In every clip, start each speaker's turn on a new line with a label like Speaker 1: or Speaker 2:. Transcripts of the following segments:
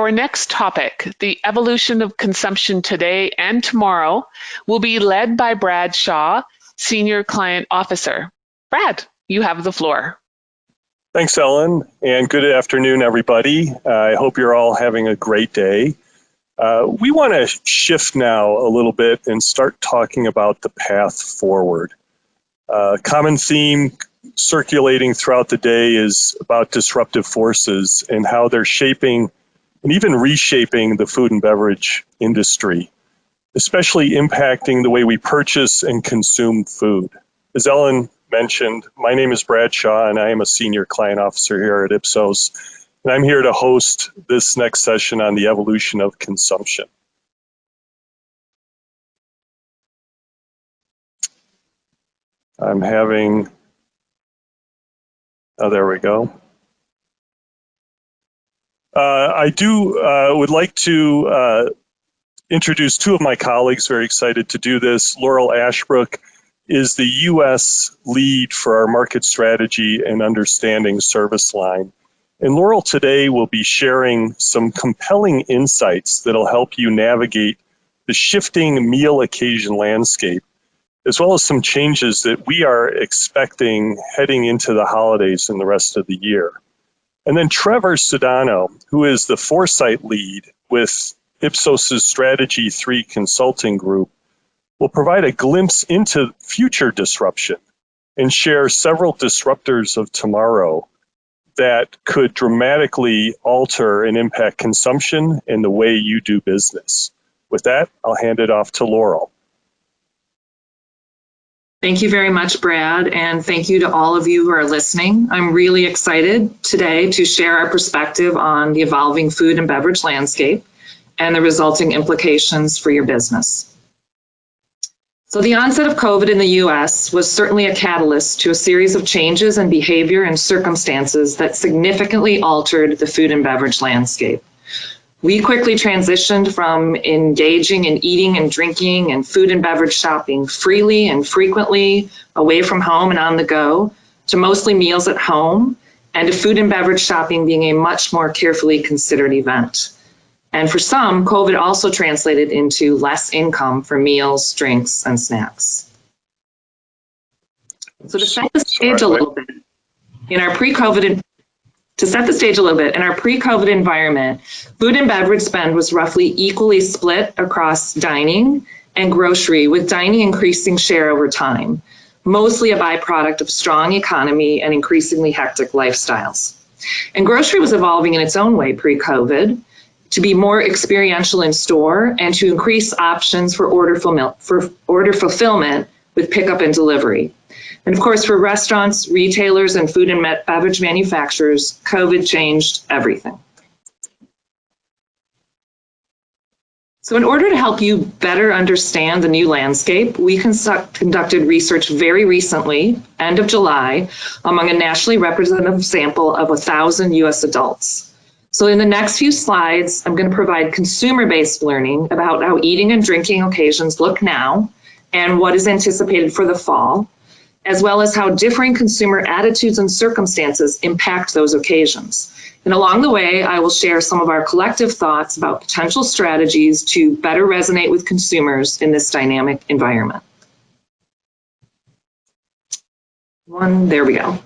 Speaker 1: Our next topic, the evolution of consumption today and tomorrow, will be led by Brad Shaw, Senior Client Officer. Brad, you have the floor.
Speaker 2: Thanks, Ellen, and good afternoon, everybody. I hope you're all having a great day. We want to shift now a little bit and start talking about the path forward. Common theme circulating throughout the day is about disruptive forces and how they're shaping and even reshaping the food and beverage industry, especially impacting the way we purchase and consume food. As Ellen mentioned, my name is Brad Shaw and I am a Senior Client Officer here at Ipsos, and I'm here to host this next session on the evolution of consumption. I'm having, oh, there we go. I would like to introduce two of my colleagues, very excited to do this. Laurel Ashbrook is the US lead for our market strategy and understanding service line. And Laurel today will be sharing some compelling insights that'll help you navigate the shifting meal occasion landscape, as well as some changes that we are expecting heading into the holidays and the rest of the year. And then Trevor Sedano, who is the foresight lead with Ipsos's Strategy 3 Consulting Group, will provide a glimpse into future disruption and share several disruptors of tomorrow that could dramatically alter and impact consumption and the way you do business. With that, I'll hand it off to Laurel.
Speaker 3: Thank you very much, Brad, and thank you to all of you who are listening. I'm really excited today to share our perspective on the evolving food and beverage landscape and the resulting implications for your business. So the onset of COVID in the US was certainly a catalyst to a series of changes in behavior and circumstances that significantly altered the food and beverage landscape. We quickly transitioned from engaging in eating and drinking and food and beverage shopping freely and frequently away from home and on the go to mostly meals at home, and to food and beverage shopping being a much more carefully considered event. And for some, COVID also translated into less income for meals, drinks, and snacks. So to set the stage a little bit, in our pre-COVID environment, food and beverage spend was roughly equally split across dining and grocery, with dining increasing share over time, mostly a byproduct of strong economy and increasingly hectic lifestyles. And grocery was evolving in its own way pre-COVID to be more experiential in store and to increase options for order fulfillment with pickup and delivery. And of course, for restaurants, retailers, and food and beverage manufacturers, COVID changed everything. So in order to help you better understand the new landscape, we conducted research very recently, end of July, among a nationally representative sample of 1,000 US adults. So in the next few slides, I'm going to provide consumer-based learning about how eating and drinking occasions look now and what is anticipated for the fall, as well as how differing consumer attitudes and circumstances impact those occasions. And along the way, I will share some of our collective thoughts about potential strategies to better resonate with consumers in this dynamic environment. There we go.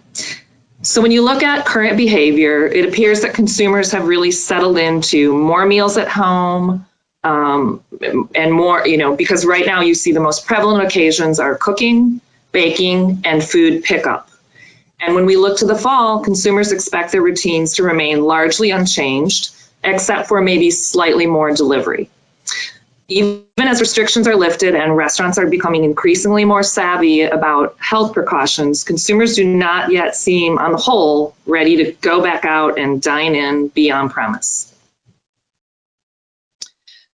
Speaker 3: So when you look at current behavior, it appears that consumers have really settled into more meals at home, and more, because right now you see the most prevalent occasions are cooking, baking, and food pickup. And when we look to the fall, consumers expect their routines to remain largely unchanged, except for maybe slightly more delivery. Even as restrictions are lifted and restaurants are becoming increasingly more savvy about health precautions, consumers do not yet seem, on the whole, ready to go back out and dine in, be on premise.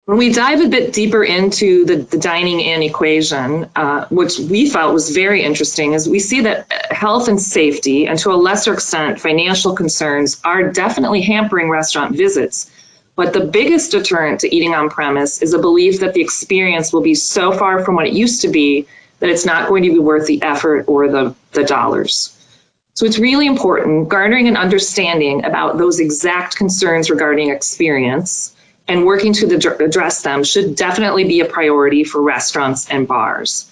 Speaker 3: When we dive a bit deeper into the dining in equation, which we felt was very interesting, is we see that health and safety, and to a lesser extent financial concerns, are definitely hampering restaurant visits. But the biggest deterrent to eating on premise is a belief that the experience will be so far from what it used to be that it's not going to be worth the effort or the dollars. So it's really important garnering an understanding about those exact concerns regarding experience and working to address them should definitely be a priority for restaurants and bars.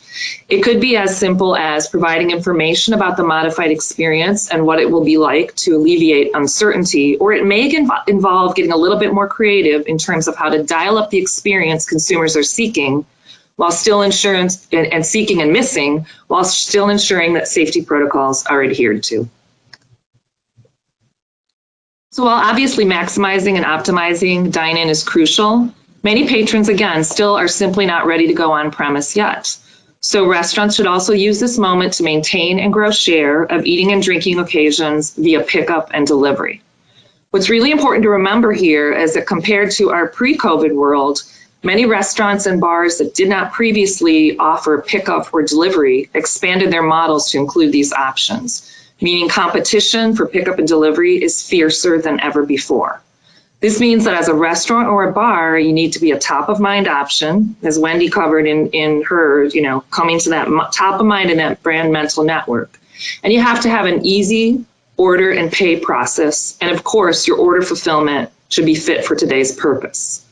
Speaker 3: It could be as simple as providing information about the modified experience and what it will be like to alleviate uncertainty, or it may involve getting a little bit more creative in terms of how to dial up the experience consumers are seeking while still ensuring and seeking and missing, while still ensuring that safety protocols are adhered to. So while obviously maximizing and optimizing dine-in is crucial, many patrons, again, still are simply not ready to go on premise yet. So restaurants should also use this moment to maintain and grow share of eating and drinking occasions via pickup and delivery. What's really important to remember here is that compared to our pre-COVID world, many restaurants and bars that did not previously offer pickup or delivery expanded their models to include these options, meaning competition for pickup and delivery is fiercer than ever before. This means that as a restaurant or a bar, you need to be a top of mind option, as Wendy covered in her, coming to that top of mind in that brand mental network. And you have to have an easy order and pay process. And of course, your order fulfillment should be fit for today's purpose.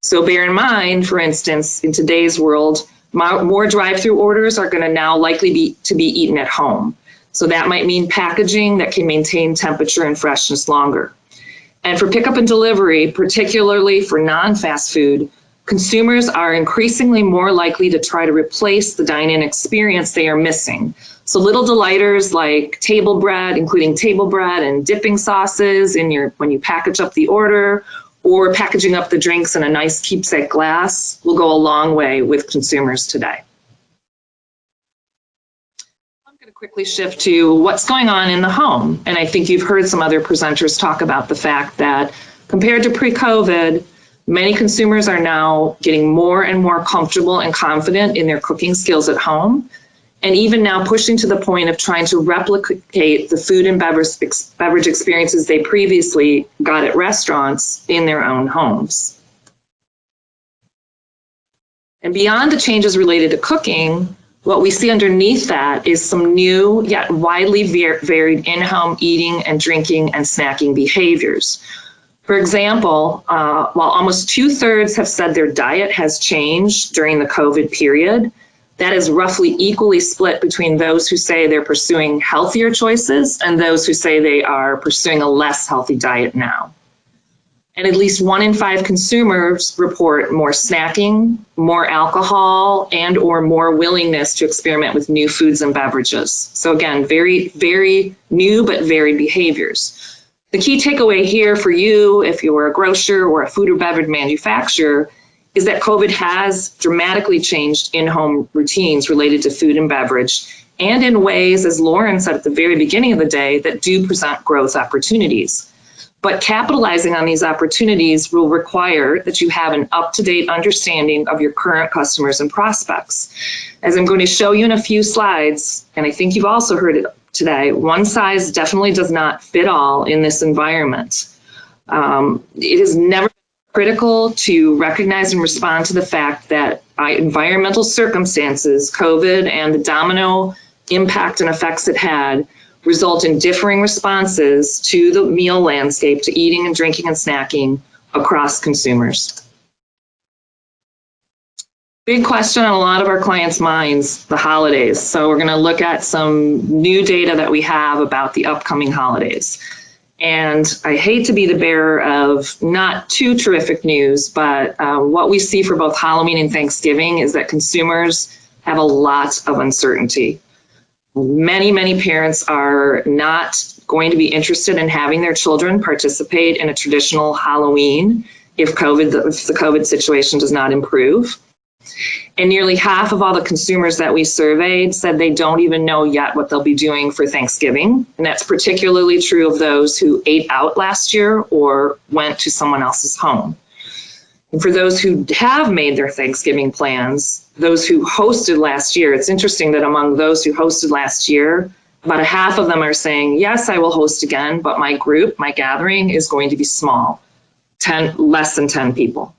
Speaker 3: So bear in mind, for instance, in today's world, more drive-through orders are going to now likely be eaten at home. So that might mean packaging that can maintain temperature and freshness longer. And for pickup and delivery, particularly for non-fast food, consumers are increasingly more likely to try to replace the dine-in experience they are missing. So little delighters like table bread, including table bread and dipping sauces when you package up the order, or packaging up the drinks in a nice keepsake glass will go a long way with consumers today. I'm going to quickly shift to what's going on in the home. And I think you've heard some other presenters talk about the fact that compared to pre-COVID, many consumers are now getting more and more comfortable and confident in their cooking skills at home, and even now pushing to the point of trying to replicate the food and beverage experiences they previously got at restaurants in their own homes. And beyond the changes related to cooking, what we see underneath that is some new yet widely varied in-home eating and drinking and snacking behaviors. For example, while almost 2/3 have said their diet has changed during the COVID period, that is roughly equally split between those who say they're pursuing healthier choices and those who say they are pursuing a less healthy diet now. And at least 1 in 5 consumers report more snacking, more alcohol, and or more willingness to experiment with new foods and beverages. So again, very, very new but varied behaviors. The key takeaway here for you, if you're a grocer or a food or beverage manufacturer, is that COVID has dramatically changed in-home routines related to food and beverage, and in ways, as Lauren said at the very beginning of the day, that do present growth opportunities. But capitalizing on these opportunities will require that you have an up-to-date understanding of your current customers and prospects. As I'm going to show you in a few slides, and I think you've also heard it today, one size definitely does not fit all in this environment. It is never critical to recognize and respond to the fact that environmental circumstances, COVID, and the domino impact and effects it had result in differing responses to the meal landscape, to eating and drinking and snacking across consumers. Big question on a lot of our clients' minds, the holidays. So we're going to look at some new data that we have about the upcoming holidays. And I hate to be the bearer of not too terrific news, but what we see for both Halloween and Thanksgiving is that consumers have a lot of uncertainty. Many, many parents are not going to be interested in having their children participate in a traditional Halloween if the COVID situation does not improve. And nearly half of all the consumers that we surveyed said they don't even know yet what they'll be doing for Thanksgiving. And that's particularly true of those who ate out last year or went to someone else's home. And for those who have made their Thanksgiving plans, those who hosted last year, it's interesting that among those who hosted last year, about a half of them are saying, yes, I will host again, but my group, my gathering is going to be small, less than 10 people.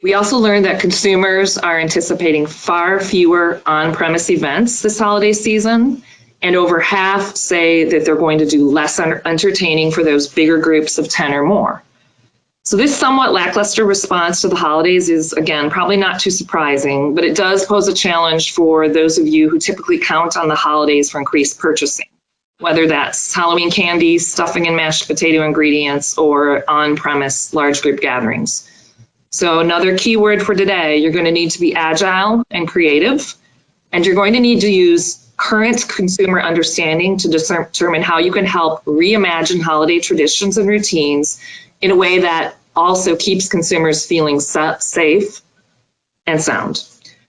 Speaker 3: We also learned that consumers are anticipating far fewer on-premise events this holiday season, and over half say that they're going to do less entertaining for those bigger groups of 10 or more. So this somewhat lackluster response to the holidays is, again, probably not too surprising, but it does pose a challenge for those of you who typically count on the holidays for increased purchasing, whether that's Halloween candy, stuffing and mashed potato ingredients, or on-premise large group gatherings. So another key word for today, you're going to need to be agile and creative, and you're going to need to use current consumer understanding to determine how you can help reimagine holiday traditions and routines in a way that also keeps consumers feeling safe and sound.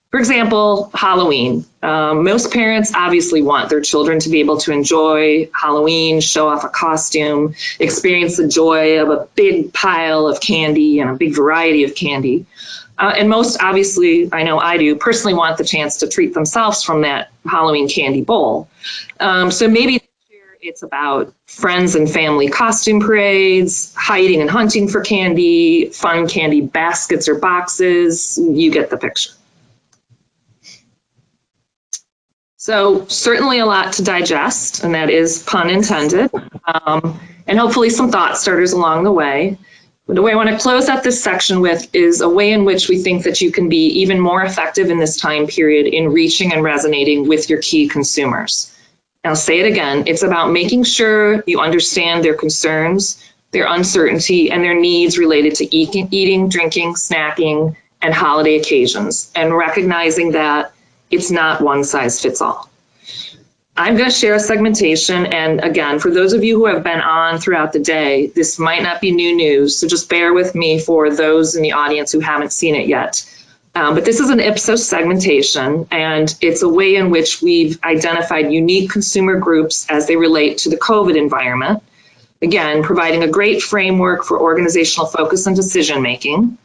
Speaker 3: For example, Halloween. Most parents obviously want their children to be able to enjoy Halloween, show off a costume, experience the joy of a big pile of candy and a big variety of candy. And most obviously, I know I do, personally want the chance to treat themselves from that Halloween candy bowl. So maybe this year it's about friends and family costume parades, hiding and hunting for candy, fun candy baskets or boxes. You get the picture. So certainly a lot to digest, and that is pun intended, and hopefully some thought starters along the way. But the way I want to close out this section with is a way in which we think that you can be even more effective in this time period in reaching and resonating with your key consumers. I'll say it again, it's about making sure you understand their concerns, their uncertainty, and their needs related to eating, drinking, snacking, and holiday occasions, and recognizing that it's not one size fits all. I'm going to share a segmentation, and again, for those of you who have been on throughout the day, this might not be new news, so just bear with me for those in the audience who haven't seen it yet. But this is an Ipsos segmentation, and it's a way in which we've identified unique consumer groups as they relate to the COVID environment. Again, providing a great framework for organizational focus and decision making.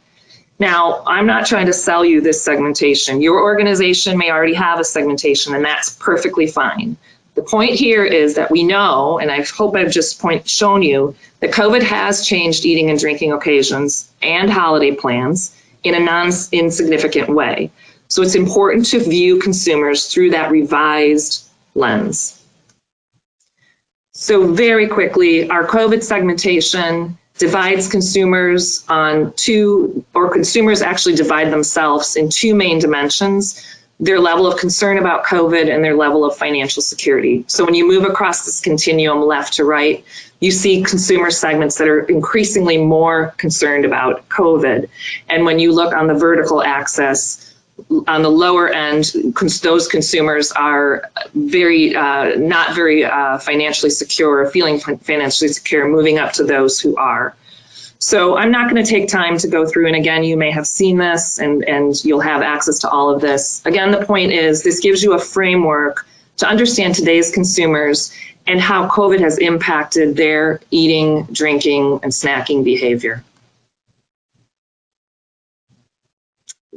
Speaker 3: Now, I'm not trying to sell you this segmentation. Your organization may already have a segmentation, and that's perfectly fine. The point here is that we know, and I hope I've just shown you, that COVID has changed eating and drinking occasions and holiday plans in a non-insignificant way. So it's important to view consumers through that revised lens. So very quickly, our COVID segmentation divides consumers on two, or consumers actually divide themselves in two main dimensions: their level of concern about COVID and their level of financial security. So when you move across this continuum left to right, you see consumer segments that are increasingly more concerned about COVID. And when you look on the vertical axis, on the lower end, those consumers are not very financially secure, feeling financially secure, moving up to those who are. So I'm not going to take time to go through, and again, you may have seen this and you'll have access to all of this. Again, the point is this gives you a framework to understand today's consumers and how COVID has impacted their eating, drinking, and snacking behavior.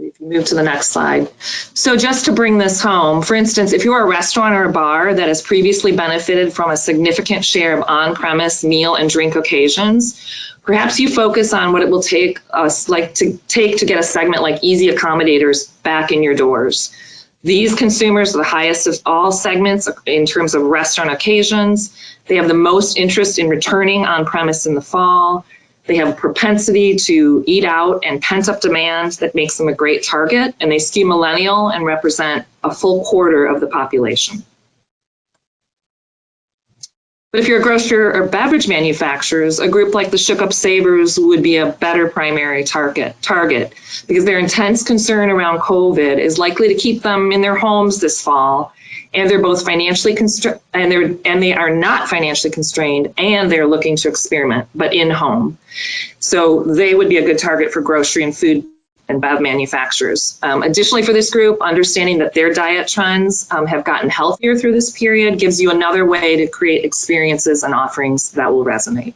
Speaker 3: If you move to the next slide. So just to bring this home, for instance, if you're a restaurant or a bar that has previously benefited from a significant share of on-premise meal and drink occasions, perhaps you focus on what it will take to get a segment like easy accommodators back in your doors. These consumers are the highest of all segments in terms of restaurant occasions. They have the most interest in returning on-premise in the fall. They have a propensity to eat out and pent-up demand that makes them a great target, and they skew millennial and represent a full quarter of the population. But if you're a grocery or beverage manufacturers, a group like the Shook Up Savers would be a better primary target because their intense concern around COVID is likely to keep them in their homes this fall, and they're both financially constrained, and they are not financially constrained, and they're looking to experiment, but in home. So they would be a good target for grocery and food and bev manufacturers. Additionally, for this group, understanding that their diet trends have gotten healthier through this period gives you another way to create experiences and offerings that will resonate.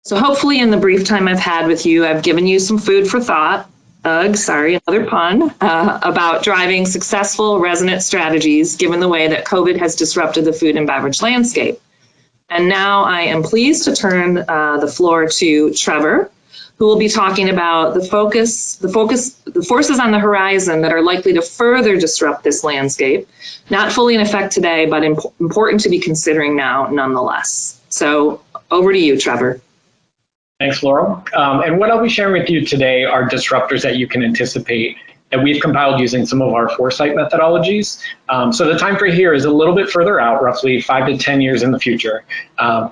Speaker 3: So hopefully in the brief time I've had with you, I've given you some food for thought. Another pun, about driving successful resonant strategies given the way that COVID has disrupted the food and beverage landscape. And now I am pleased to turn the floor to Trevor, who will be talking about the forces on the horizon that are likely to further disrupt this landscape, not fully in effect today, but important to be considering now nonetheless. So over to you, Trevor.
Speaker 4: Thanks, Laurel. And what I'll be sharing with you today are disruptors that you can anticipate that we've compiled using some of our foresight methodologies. So the time frame here is a little bit further out, roughly 5 to 10 years in the future.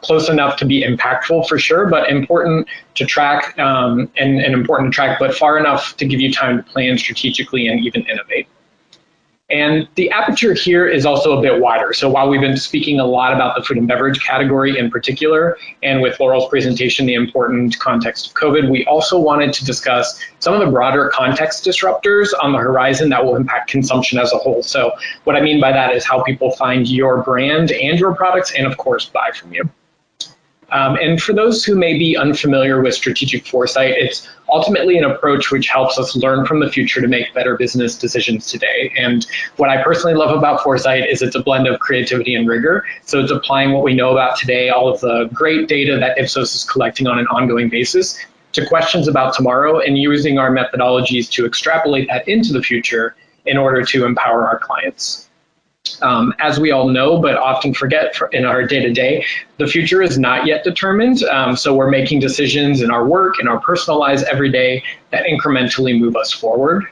Speaker 4: Close enough to be impactful for sure, but important to track and important to track, but far enough to give you time to plan strategically and even innovate. And the aperture here is also a bit wider. So while we've been speaking a lot about the food and beverage category in particular, and with Laurel's presentation, the important context of COVID, we also wanted to discuss some of the broader context disruptors on the horizon that will impact consumption as a whole. So what I mean by that is how people find your brand and your products, and of course, buy from you. And for those who may be unfamiliar with strategic foresight, it's ultimately an approach which helps us learn from the future to make better business decisions today. And what I personally love about foresight is it's a blend of creativity and rigor. So it's applying what we know about today, all of the great data that Ipsos is collecting on an ongoing basis, to questions about tomorrow, and using our methodologies to extrapolate that into the future in order to empower our clients. As we all know, but often forget in our day-to-day, the future is not yet determined. So we're making decisions in our work, in our personal lives every day that incrementally move us forward.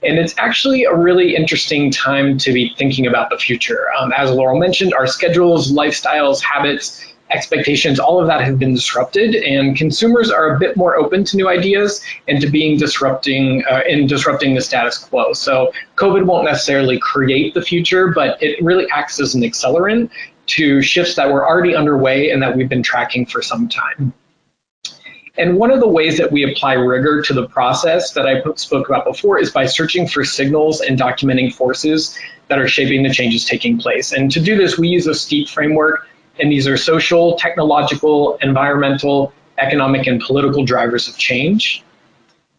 Speaker 4: And it's actually a really interesting time to be thinking about the future. As Laurel mentioned, our schedules, lifestyles, habits, expectations, all of that have been disrupted, and consumers are a bit more open to new ideas and to being disrupting the status quo. So COVID won't necessarily create the future, but it really acts as an accelerant to shifts that were already underway and that we've been tracking for some time. And one of the ways that we apply rigor to the process that I spoke about before is by searching for signals and documenting forces that are shaping the changes taking place. And to do this, we use a STEEP framework. And these are social, technological, environmental, economic, and political drivers of change.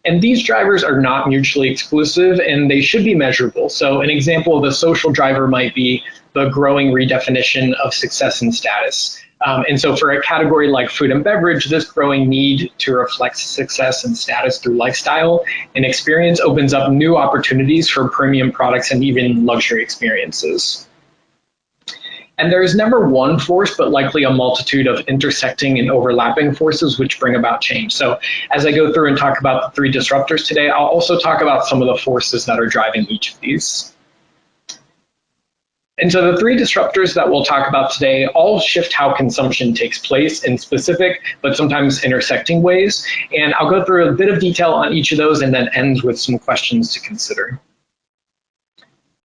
Speaker 4: And these drivers are not mutually exclusive, and they should be measurable. So an example of a social driver might be the growing redefinition of success and status. And so for a category like food and beverage, this growing need to reflect success and status through lifestyle and experience opens up new opportunities for premium products and even luxury experiences. And there is never one force, but likely a multitude of intersecting and overlapping forces which bring about change. So as I go through and talk about the 3 disruptors today, I'll also talk about some of the forces that are driving each of these. And so the 3 disruptors that we'll talk about today all shift how consumption takes place in specific, but sometimes intersecting ways. And I'll go through a bit of detail on each of those and then end with some questions to consider.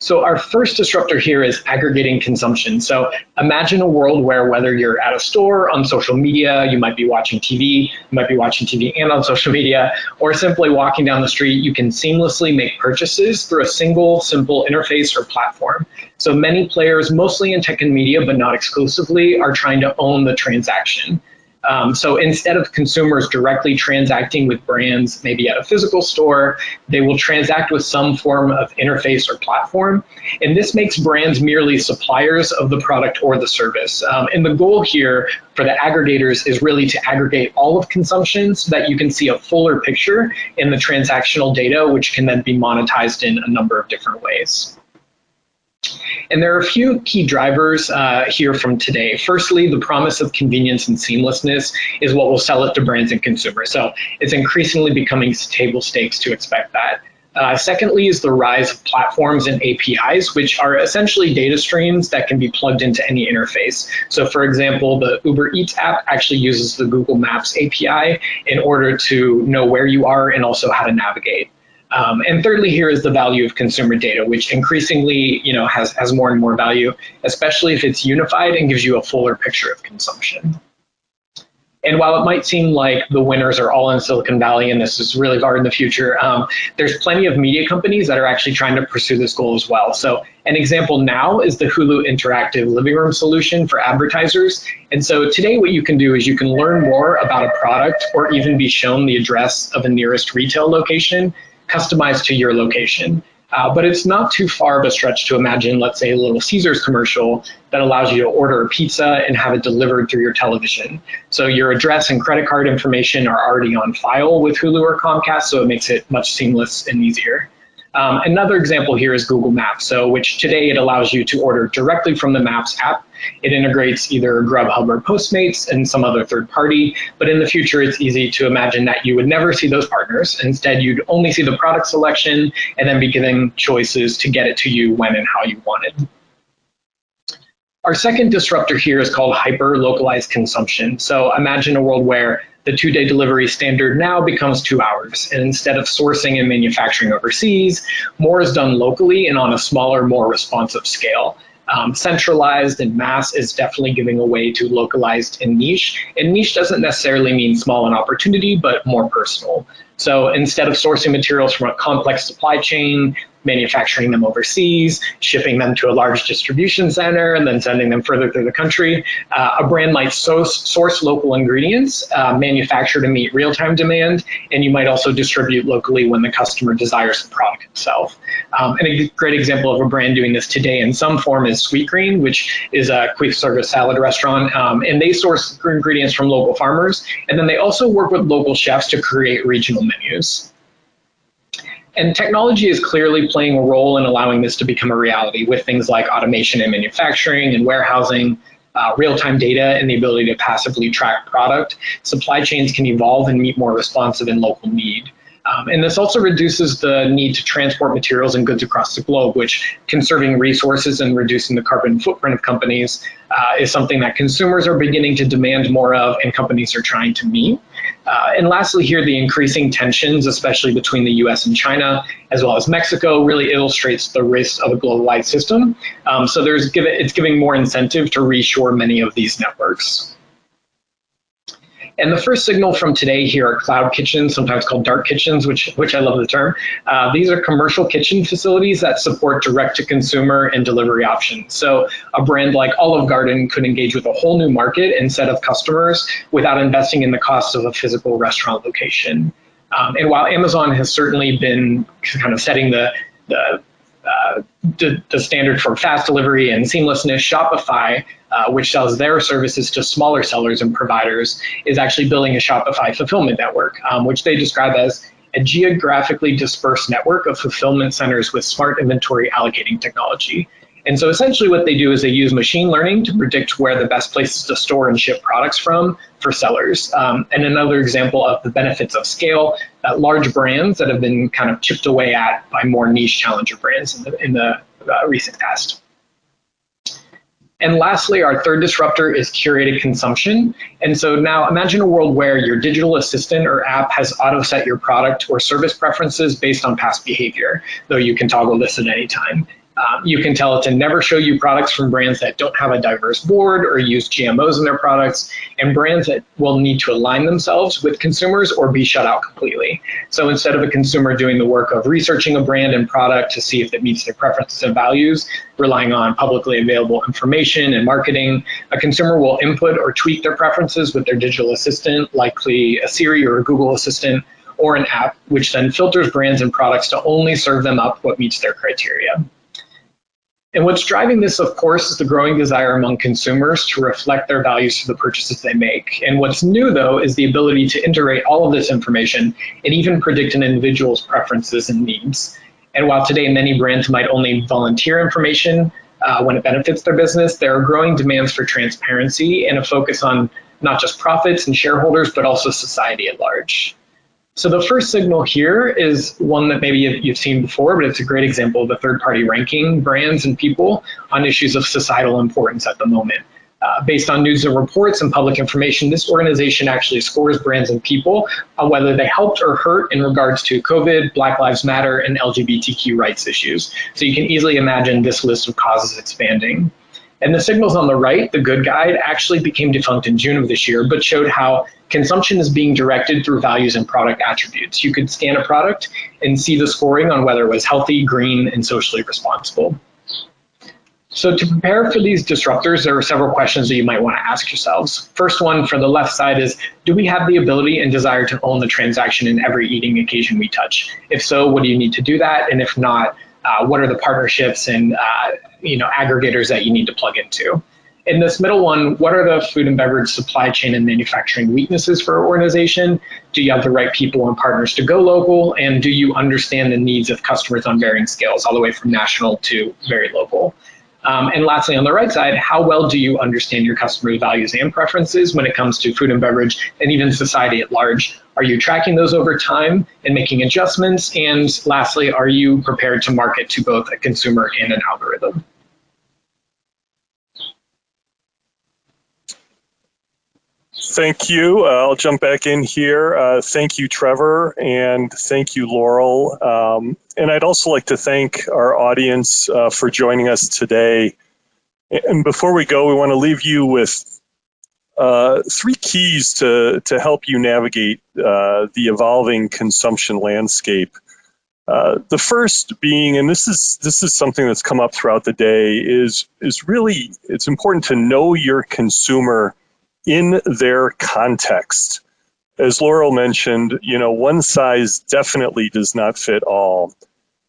Speaker 4: So our first disruptor here is aggregating consumption. So imagine a world where whether you're at a store, on social media, you might be watching TV, and on social media, or simply walking down the street, you can seamlessly make purchases through a single, simple interface or platform. So many players, mostly in tech and media, but not exclusively, are trying to own the transaction. So instead of consumers directly transacting with brands, maybe at a physical store, they will transact with some form of interface or platform. And this makes brands merely suppliers of the product or the service. And the goal here for the aggregators is really to aggregate all of consumption so that you can see a fuller picture in the transactional data, which can then be monetized in a number of different ways. And there are a few key drivers here from today. Firstly, the promise of convenience and seamlessness is what will sell it to brands and consumers. So it's increasingly becoming table stakes to expect that. Secondly is the rise of platforms and APIs, which are essentially data streams that can be plugged into any interface. So for example, the Uber Eats app actually uses the Google Maps API in order to know where you are and also how to navigate. And thirdly, here is the value of consumer data, which increasingly, has more and more value, especially if it's unified and gives you a fuller picture of consumption. And while it might seem like the winners are all in Silicon Valley and this is really hard in the future, there's plenty of media companies that are actually trying to pursue this goal as well. So an example now is the Hulu Interactive Living Room solution for advertisers. And so today what you can do is you can learn more about a product or even be shown the address of a nearest retail location customized to your location. But it's not too far of a stretch to imagine, let's say, a Little Caesars commercial that allows you to order a pizza and have it delivered through your television. So your address and credit card information are already on file with Hulu or Comcast, so it makes it much seamless and easier. Another example here is Google Maps, which today it allows you to order directly from the Maps app. It integrates either Grubhub or Postmates and some other third party, but in the future it's easy to imagine that you would never see those partners. Instead, you'd only see the product selection and then be given choices to get it to you when and how you want it. Our second disruptor here is called hyper-localized consumption. So imagine a world where the 2-day delivery standard now becomes 2 hours. And instead of sourcing and manufacturing overseas, more is done locally and on a smaller, more responsive scale. Centralized and mass is definitely giving away to localized and niche. And niche doesn't necessarily mean small in opportunity, but more personal. So instead of sourcing materials from a complex supply chain, manufacturing them overseas, shipping them to a large distribution center, and then sending them further through the country, a brand might source local ingredients, manufacture to meet real-time demand, and you might also distribute locally when the customer desires the product itself. And a great example of a brand doing this today in some form is Sweetgreen, which is a quick service salad restaurant, and they source ingredients from local farmers, and then they also work with local chefs to create regional menus. And technology is clearly playing a role in allowing this to become a reality with things like automation in manufacturing and warehousing, real-time data, and the ability to passively track product. Supply chains can evolve and meet more responsive and local need. And this also reduces the need to transport materials and goods across the globe, which conserving resources and reducing the carbon footprint of companies is something that consumers are beginning to demand more of and companies are trying to meet. And lastly here, the increasing tensions, especially between the US and China, as well as Mexico, really illustrates the risks of a globalized system. So it's giving more incentive to reshore many of these networks. And the first signal from today here are cloud kitchens, sometimes called dark kitchens, which I love the term. These are commercial kitchen facilities that support direct-to-consumer and delivery options. So a brand like Olive Garden could engage with a whole new market and set of customers without investing in the cost of a physical restaurant location. And while Amazon has certainly been kind of setting the standard for fast delivery and seamlessness, Shopify, which sells their services to smaller sellers and providers, is actually building a Shopify fulfillment network, which they describe as a geographically dispersed network of fulfillment centers with smart inventory allocating technology. And so essentially what they do is they use machine learning to predict where the best places to store and ship products from for sellers. And another example of the benefits of scale, that large brands that have been kind of chipped away at by more niche challenger brands in the recent past. And lastly, our third disruptor is curated consumption. And so now imagine a world where your digital assistant or app has auto-set your product or service preferences based on past behavior, though you can toggle this at any time. You can tell it to never show you products from brands that don't have a diverse board or use GMOs in their products, and brands that will need to align themselves with consumers or be shut out completely. So instead of a consumer doing the work of researching a brand and product to see if it meets their preferences and values, relying on publicly available information and marketing, a consumer will input or tweak their preferences with their digital assistant, likely a Siri or a Google Assistant, or an app, which then filters brands and products to only serve them up what meets their criteria. And what's driving this, of course, is the growing desire among consumers to reflect their values through the purchases they make. And what's new, though, is the ability to integrate all of this information and even predict an individual's preferences and needs. And while today many brands might only volunteer information when it benefits their business, there are growing demands for transparency and a focus on not just profits and shareholders, but also society at large. So the first signal here is one that maybe you've seen before, but it's a great example of a third-party ranking brands and people on issues of societal importance at the moment. Based on news and reports and public information, this organization actually scores brands and people on whether they helped or hurt in regards to COVID, Black Lives Matter, and LGBTQ rights issues. So you can easily imagine this list of causes expanding. And the signals on the right, the good guide, actually became defunct in June of this year, but showed how consumption is being directed through values and product attributes. You could scan a product and see the scoring on whether it was healthy, green, and socially responsible. So to prepare for these disruptors, there are several questions that you might want to ask yourselves. First one for the left side is, do we have the ability and desire to own the transaction in every eating occasion we touch? If so, what do you need to do that? And if not, what are the partnerships and aggregators that you need to plug into. In this middle one, what are the food and beverage supply chain and manufacturing weaknesses for our organization? Do you have the right people and partners to go local? And do you understand the needs of customers on varying scales, all the way from national to very local? And lastly, on the right side, how well do you understand your customers' values and preferences when it comes to food and beverage and even society at large? Are you tracking those over time and making adjustments? And lastly, are you prepared to market to both a consumer and an algorithm?
Speaker 2: Thank you. I'll jump back in here. Thank you, Trevor, and thank you, Laurel. And I'd also like to thank our audience for joining us today. And before we go, we want to leave you with 3 keys to help you navigate the evolving consumption landscape. The first being, and this is something that's come up throughout the day, is really, it's important to know your consumer in their context. As Laurel mentioned, one size definitely does not fit all.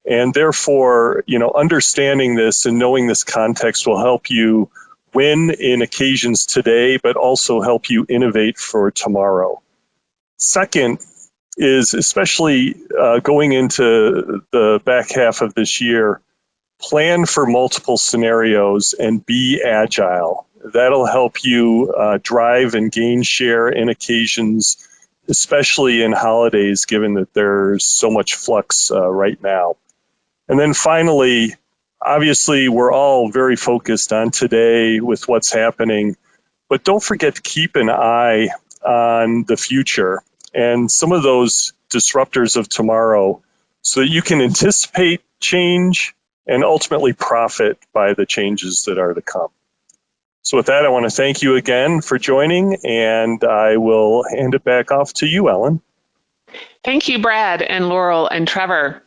Speaker 2: And therefore, understanding this and knowing this context will help you win in occasions today, but also help you innovate for tomorrow. Second is, especially going into the back half of this year, plan for multiple scenarios and be agile. That'll help you drive and gain share in occasions, especially in holidays, given that there's so much flux right now. And then finally, obviously, we're all very focused on today with what's happening, but don't forget to keep an eye on the future and some of those disruptors of tomorrow so that you can anticipate change and ultimately profit by the changes that are to come. So with that, I want to thank you again for joining, and I will hand it back off to you, Ellen.
Speaker 1: Thank you, Brad and Laurel and Trevor.